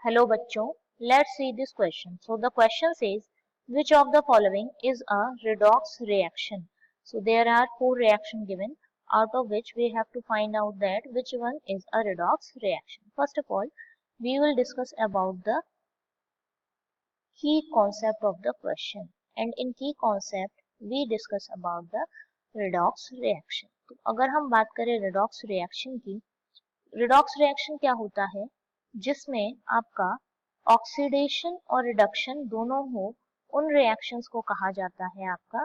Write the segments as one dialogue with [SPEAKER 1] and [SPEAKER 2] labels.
[SPEAKER 1] Hello बच्चों, let's see this question. So the question says, which of the following is a redox reaction? So there are four reactions given, out of which we have to find out that which one is a redox reaction. First of all, we will discuss about the key concept of the question. And in key concept, we discuss about the redox reaction. तो अगर हम बात करें redox reaction की, redox reaction क्या होता है? जिसमें आपका ऑक्सीडेशन और रिडक्शन दोनों हो, उन रिएक्शंस को कहा जाता है आपका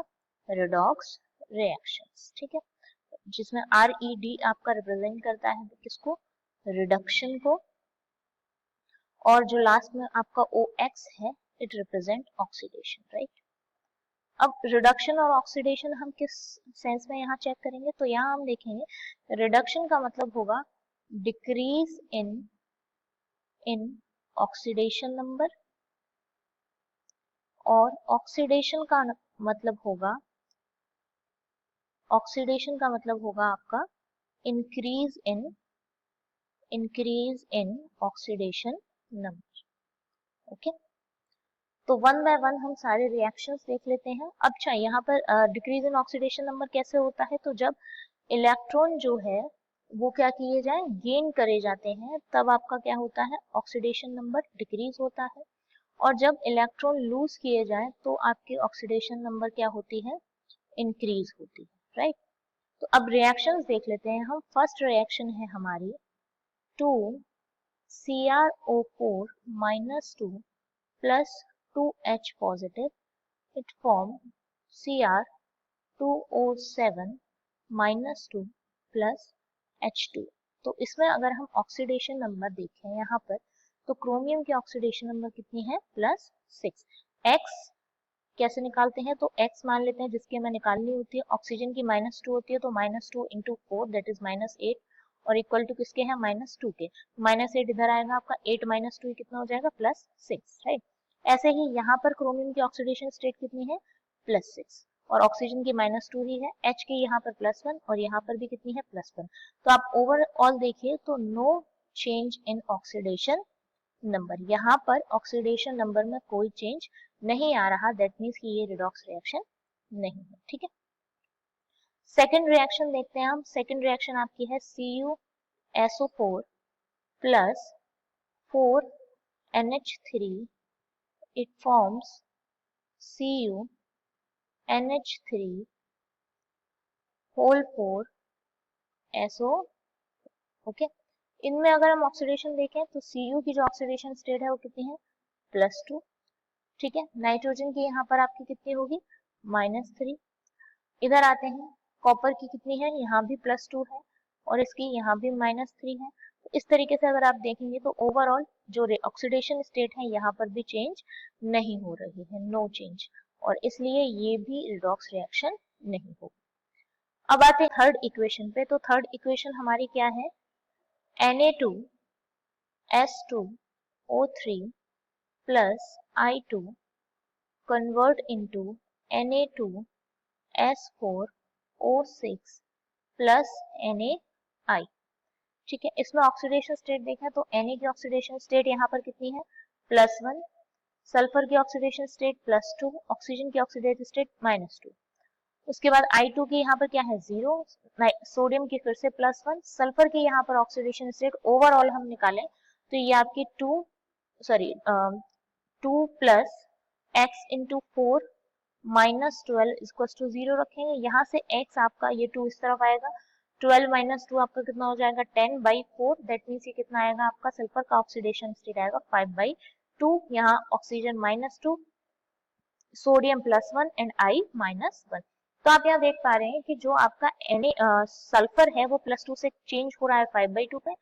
[SPEAKER 1] रिडॉक्स रिएक्शंस। ठीक है, जिसमें RED आपका रिप्रेजेंट करता है किसको, रिडक्शन को, और जो लास्ट में आपका OX है इट रिप्रेजेंट ऑक्सीडेशन। राइट, अब रिडक्शन और ऑक्सीडेशन हम किस सेंस में यहाँ चेक करेंगे, तो यहाँ हम देखेंगे रिडक्शन का मतलब होगा डिक्रीज इन ऑक्सीडेशन नंबर, और ऑक्सीडेशन का मतलब होगा आपका increase in oxidation number. Okay, तो वन बाय वन हम सारे रिएक्शंस देख लेते हैं। अच्छा, यहाँ पर डिक्रीज इन ऑक्सीडेशन नंबर कैसे होता है, तो जब इलेक्ट्रॉन जो है वो क्या किए जाए, गेन करे जाते हैं, तब आपका क्या होता है, ऑक्सीडेशन नंबर डिक्रीज होता है। और जब इलेक्ट्रॉन लूज किए जाए तो आपकी ऑक्सीडेशन नंबर क्या होती है, इंक्रीज होती है। राइट, तो अब रिएक्शंस देख लेते हैं हम। फर्स्ट रिएक्शन है हमारी 2CrO4 -2 plus 2H positive, it form Cr2O7 -2 plus H2। तो इसमें अगर हम ऑक्सीडेशन नंबर देखें यहाँ पर, तो क्रोमियम की ऑक्सीडेशन नंबर कितनी है, +6। X कैसे निकालते हैं, तो X मान लेते हैं जिसकी हमें निकालनी होती है, ऑक्सीजन की -2 होती है, तो -2 × 4 दैट इज -8, और इक्वल टू किसके हैं, -2 के। -8 इधर आएगा आपका, 8 - 2 कितना हो जाएगा, +6। राइट, ऐसे ही यहाँ पर क्रोमियम की ऑक्सीडेशन स्टेट कितनी है, +6, और ऑक्सीजन की -2 ही है। H की यहाँ पर +1 और यहाँ पर भी कितनी है, +1। तो आप ओवरऑल देखिए तो no change in oxidation number, यहाँ पर ऑक्सीडेशन नंबर में कोई चेंज नहीं आ रहा, दैट मीन्स कि ये रिडॉक्स रिएक्शन नहीं है। ठीक है, सेकेंड रिएक्शन देखते हैं हम। सेकेंड रिएक्शन आपकी है CuSO4 plus 4NH3, it forms CuNH3 whole 4SO। Okay, इनमें अगर हम ऑक्सीडेशन देखें तो Cu की जो ऑक्सीडेशन स्टेट है वो कितनी है, +2। ठीक है, नाइट्रोजन की यहाँ पर आपकी कितनी होगी, -3। इधर आते हैं, कॉपर की कितनी है, यहाँ भी +2 है, और इसकी यहाँ भी -3 है। तो इस तरीके से अगर आप देखेंगे तो ओवरऑल जो ऑक्सीडेशन स्टेट है यहाँ पर भी चेंज नहीं हो रही है, नो चेंज, और इसलिए ये भी रिडॉक्स रिएक्शन नहीं होगी। अब आते हैं थर्ड इक्वेशन पे। तो थर्ड इक्वेशन हमारी क्या है, Na2S2O3 plus I2 convert into Na2S4O6 plus NaI। ठीक है, इसमें ऑक्सीडेशन स्टेट देखें तो Na की ऑक्सीडेशन स्टेट यहाँ पर कितनी है, +1, सल्फर की ऑक्सीडेशन स्टेट +2, ऑक्सीजन की ऑक्सीडेशन स्टेट -2। उसके बाद I2 की यहाँ पर क्या है, 0, सोडियम की फिर से +1, सल्फर की यहाँ पर ऑक्सीडेशन स्टेट ओवरऑल हम निकालें तो ये आपकी 2 plus x into 4 minus 12 equals to 0 रखेंगे। यहाँ से x आपका ये 2 इस तरफ आएगा, 12 - 2 आपका कितना हो जाएगा, 10/4, दैट मीन्स ये कितना आएगा आपका, सल्फर का ऑक्सीडेशन स्टेट आएगा 5/2। यहाँ ऑक्सीजन -2, सोडियम +1 एंड I -1। तो आप यहाँ देख पा रहे हैं कि जो आपका सल्फर है वो +2 से चेंज हो रहा है 5/2 पे,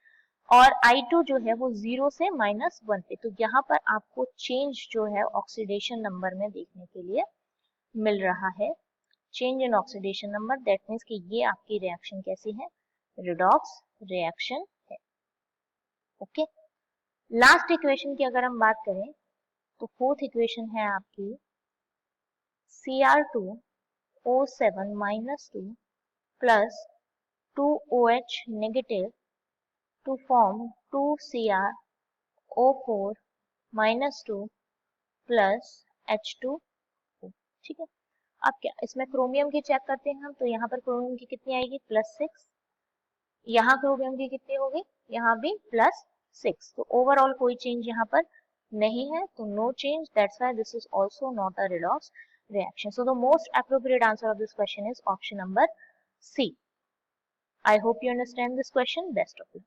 [SPEAKER 1] और I2 जो है वो 0 से -1 पे। तो यहाँ पर आपको चेंज जो है ऑक्सीडेशन नंबर में देखने के लिए मिल रहा है, change in oxidation number, that means कि ये आपकी रिएक्शन कैसी है, रिडॉक्स रिएक्शन है। ओके, लास्ट इक्वेशन की अगर हम बात करें तो फोर्थ इक्वेशन है आपकी Cr2O7 -2 plus 2OH negative to form 2CrO4 -2 plus H2O। ठीक है, अब क्या इसमें क्रोमियम की चेक करते हैं हम, तो यहाँ पर क्रोमियम की कितनी आएगी +6, यहाँ क्रोमियम की कितनी होगी, यहाँ भी +6। तो ओवरऑल कोई चेंज यहाँ पर नहीं है, तो no change, that's why this is also not a redox reaction. So the most appropriate answer of this question is option number C. I hope you understand this question. Best of luck.